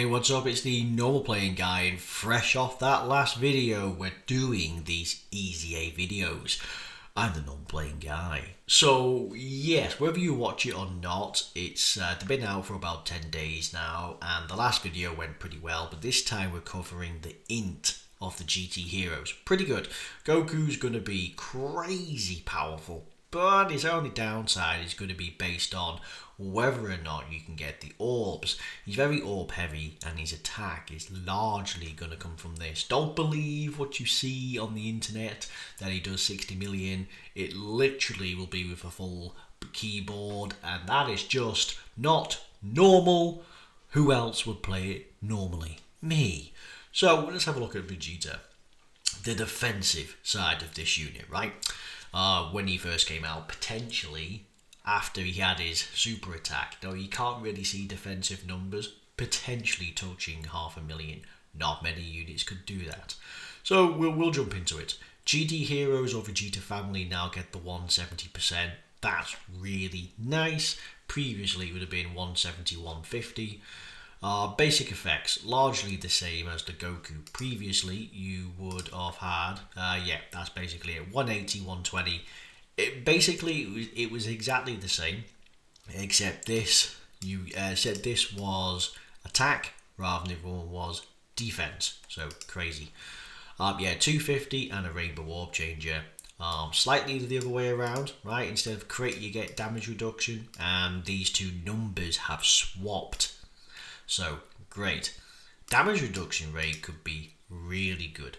Hey, what's up? It's the normal playing guy, and fresh off that last video, we're doing these easy A videos. I'm the normal playing guy. So, yes, whether you watch it or not, it's been out for about 10 days now, and the last video went pretty well, but this time we're covering the int of the GT heroes. Pretty good. Goku's going to be crazy powerful, but his only downside is going to be based on whether or not you can get the orbs. He's very orb heavy, and his attack is largely going to come from this. Don't believe what you see on the internet that he does 60 million. It literally will be with a full keyboard, and that is just not normal. Who else would play it normally? Me. So let's have a look at Vegeta, the defensive side of this unit, right? When he first came out, potentially after he had his super attack. Now, you can't really see defensive numbers, potentially touching 500,000. Not many units could do that. So we'll jump into it. GT Heroes or Vegeta Family now get the 170%. That's really nice. Previously it would have been 170, 150. Basic effects, largely the same as the Goku. Previously you would have had, that's basically it, 180, 120. It was exactly the same, except this said this was attack rather than the other one was defense. So crazy. 250 and a rainbow orb changer. Slightly the other way around, right? Instead of crit, you get damage reduction, and these two numbers have swapped. So great. Damage reduction rate could be really good.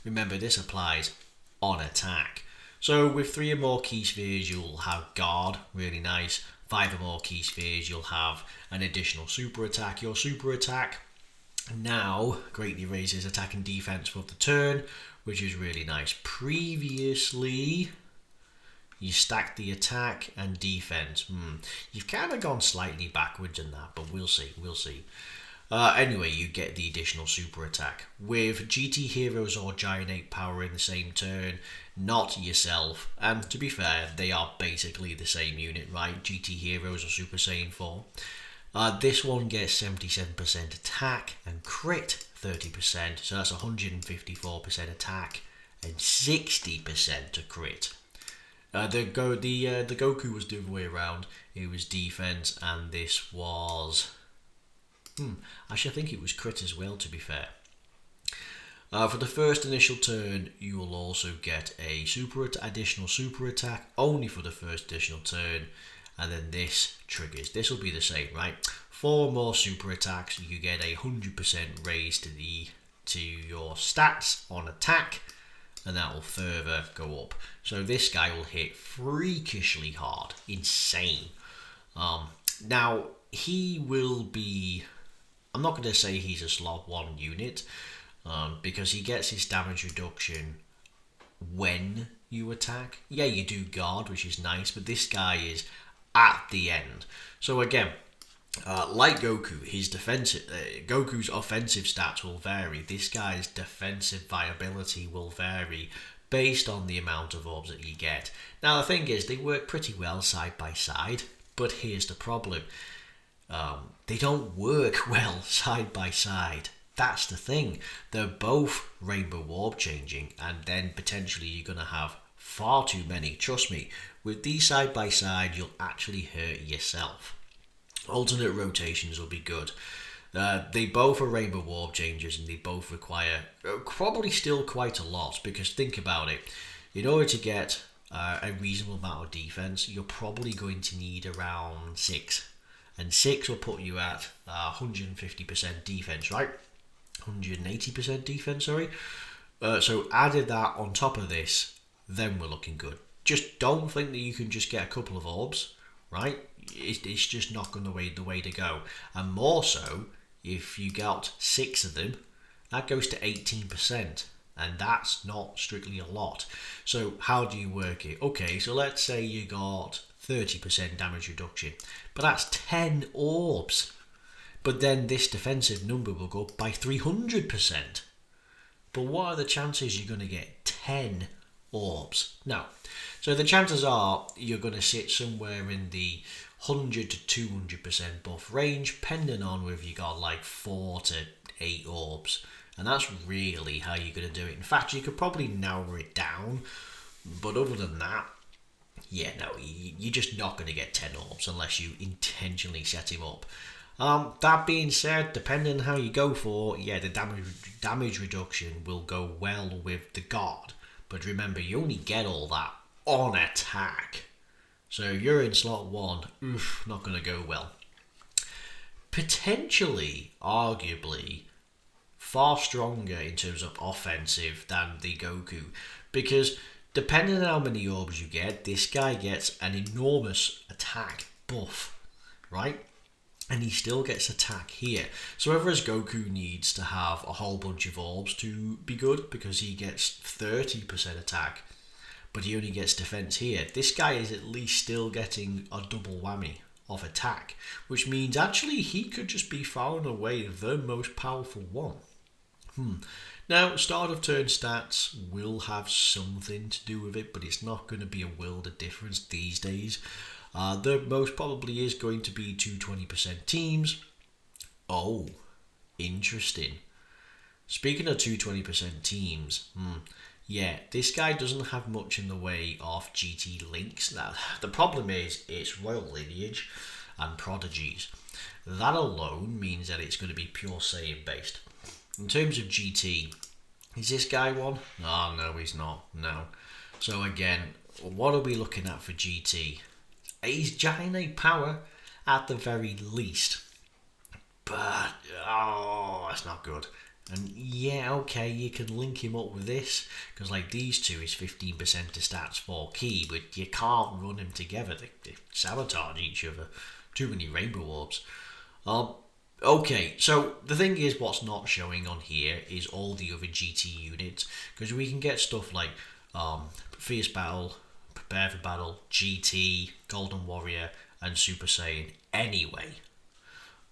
Remember, this applies on attack. So with 3 or more key spheres, you'll have guard, really nice. 5 or more key spheres, you'll have an additional super attack. Your super attack now greatly raises attack and defense for the turn, which is really nice. Previously, you stacked the attack and defense. You've kind of gone slightly backwards in that, but we'll see. Anyway, you get the additional super attack. With GT Heroes or Giant Ape Power in the same turn, not yourself. And to be fair, they are basically the same unit, right? GT Heroes or Super Saiyan 4. This one gets 77% attack and crit 30%. So that's 154% attack and 60% to crit. The Goku was the other way around. It was defense, and this was... actually, I think it was crit as well, to be fair. For the first initial turn, you will also get a additional super attack, only for the first additional turn, and then this triggers. This will be the same, right? 4 more super attacks, you get a 100% raise to your stats on attack, and that will further go up. So this guy will hit freakishly hard, insane. Now he will be... I'm not going to say he's a slot 1 unit, because he gets his damage reduction when you attack. Yeah, you do guard, which is nice, but this guy is at the end. So again, like Goku, his Goku's offensive stats will vary. This guy's defensive viability will vary based on the amount of orbs that you get. Now the thing is, they work pretty well side by side, but here's the problem. They don't work well side by side. That's the thing. They're both rainbow orb changing, and then potentially you're going to have far too many. Trust me, with these side by side, you'll actually hurt yourself. Alternate rotations will be good. They both are rainbow orb changers, and they both require probably still quite a lot, because think about it. In order to get a reasonable amount of defense, you're probably going to need around 6. And 6 will put you at 150% defense, right? 180% defense, sorry. So added that on top of this, then we're looking good. Just don't think that you can just get a couple of orbs, right? It's just not going to be the way to go. And more so, if you got 6 of them, that goes to 18%. And that's not strictly a lot. So how do you work it? Okay, so let's say you got 30% damage reduction, but that's 10 orbs. But then this defensive number will go up by 300%. But what are the chances you're going to get 10 orbs? Now, so the chances are you're going to sit somewhere in the 100 to 200% buff range, depending on whether you got like 4 to 8 orbs. And that's really how you're going to do it. In fact, you could probably narrow it down, but other than that, yeah, no, you're just not going to get 10 orbs unless you intentionally set him up. That being said, depending on how you go for, yeah, the damage reduction will go well with the guard. But remember, you only get all that on attack. So if you're in slot 1, not going to go well. Potentially, arguably, far stronger in terms of offensive than the Goku. Because depending on how many orbs you get, this guy gets an enormous attack buff, right? And he still gets attack here. So whereas Goku needs to have a whole bunch of orbs to be good, because he gets 30% attack, but he only gets defense here, this guy is at least still getting a double whammy of attack, which means actually he could just be far and away the most powerful one. Now, start of turn stats will have something to do with it, but it's not going to be a world of difference these days. The most probably is going to be 220% teams. Oh, interesting. Speaking of 220% teams, yeah, this guy doesn't have much in the way of GT links. Now, the problem is it's royal lineage and prodigies. That alone means that it's going to be pure Saiyan based. In terms of GT, is this guy one? Oh, no, he's not. No. So again, what are we looking at for GT? He's Giant power at the very least. But, oh, that's not good. And yeah, okay, you can link him up with this, because like these two is 15% to stats 4 key, but you can't run them together. They sabotage each other. Too many rainbow orbs. Okay, so the thing is, what's not showing on here is all the other GT units, because we can get stuff like Fierce Battle, Prepare for Battle, GT, Golden Warrior, and Super Saiyan anyway.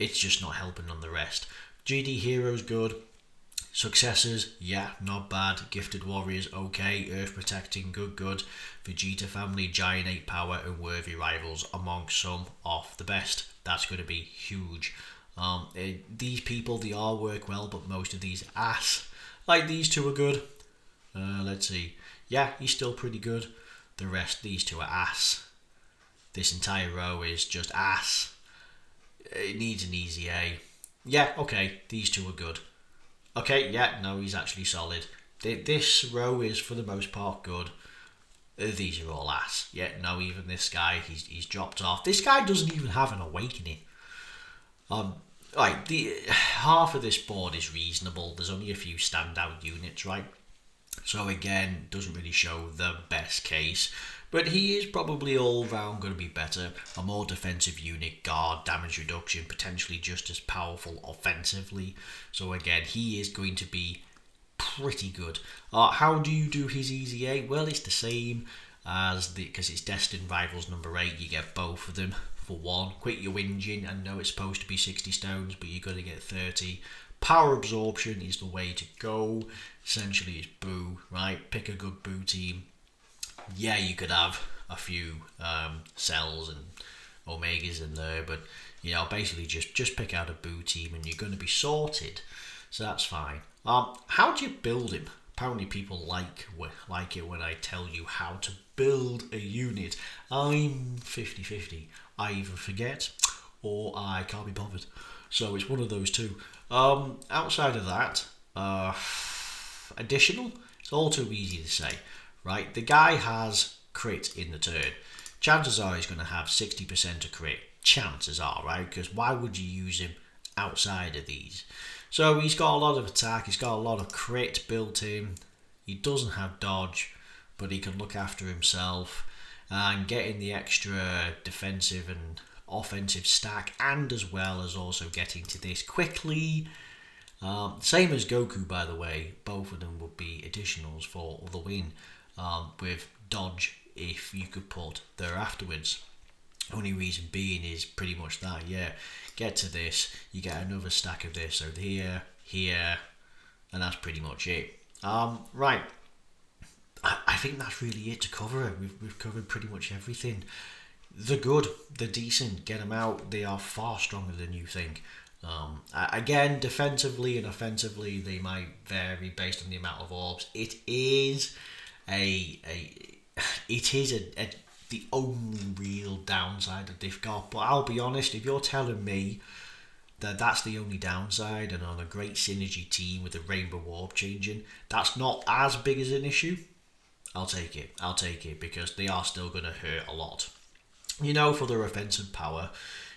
It's just not helping on the rest. GD Heroes good. Successors, yeah, not bad. Gifted Warriors, okay. Earth Protecting, good. Vegeta Family, Giant 8 Power, and Worthy Rivals among some of the best. That's going to be huge. These people, they all work well, but most of these ass. Like these two are good. Let's see. Yeah, he's still pretty good. The rest, these two are ass. This entire row is just ass. It needs an easy A. Yeah, okay, these two are good. Okay, yeah, no, he's actually solid. This row is for the most part good. These are all ass. Yeah, no, even this guy, he's dropped off. This guy doesn't even have an awakening. Right, the half of this board is reasonable. There's only a few standout units, right? So again, doesn't really show the best case, but he is probably all round going to be better. A more defensive unit, guard, damage reduction, potentially just as powerful offensively. So again, he is going to be pretty good. How do you do his easy A? Well, it's the same as because it's Destined Rivals number 8. You get both of them for 1. Quit your whinging. I know it's supposed to be 60 stones, but you're going to get 30. Power absorption is the way to go. Essentially, it's Boo, right? Pick a good Boo team. Yeah, you could have a few Cells and Omegas in there, but you know, basically just pick out a Boo team and you're going to be sorted. So that's fine. How do you build him? Apparently, people like it when I tell you how to build a unit. I'm 50-50. I either forget or I can't be bothered. So it's one of those two. Outside of that, additional, it's all too easy to say, right? The guy has crit in the turn. Chances are he's going to have 60% of crit. Chances are, right? Because why would you use him outside of these? So he's got a lot of attack, he's got a lot of crit built in. He doesn't have dodge, but he can look after himself and getting the extra defensive and offensive stack, and as well as also getting to this quickly. Same as Goku, by the way. Both of them would be additionals for the win, with dodge if you could put there afterwards. Only reason being is pretty much that, yeah. Get to this, you get another stack of this, so here, and that's pretty much it. Right. I think that's really it to cover it. We've covered pretty much everything. they're good, they're decent. Get them out. They are far stronger than you think. Again, defensively and offensively, they might vary based on the amount of orbs. It is the only real downside that they've got. But I'll be honest, if you're telling me that that's the only downside, and on a great synergy team with the rainbow orb changing, that's not as big as an issue, I'll take it. I'll take it because they are still going to hurt a lot. You know, for their offensive power,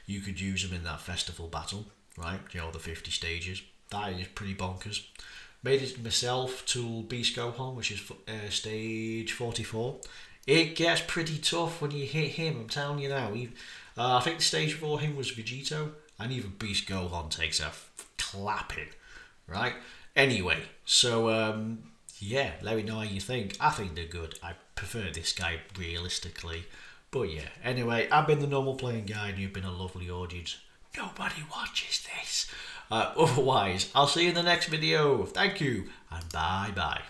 you could use them in that festival battle, right? You know, the 50 stages. That is pretty bonkers. Made it myself to Beast Gohan, which is stage 44. It gets pretty tough when you hit him, I'm telling you now. I think the stage before him was Vegito, and even Beast Gohan takes a clapping, right? Anyway, so yeah, let me know how you think. I think they're good. I prefer this guy realistically. But yeah, anyway, I've been the normal playing guy and you've been a lovely audience. Nobody watches this. Otherwise, I'll see you in the next video. Thank you and bye bye.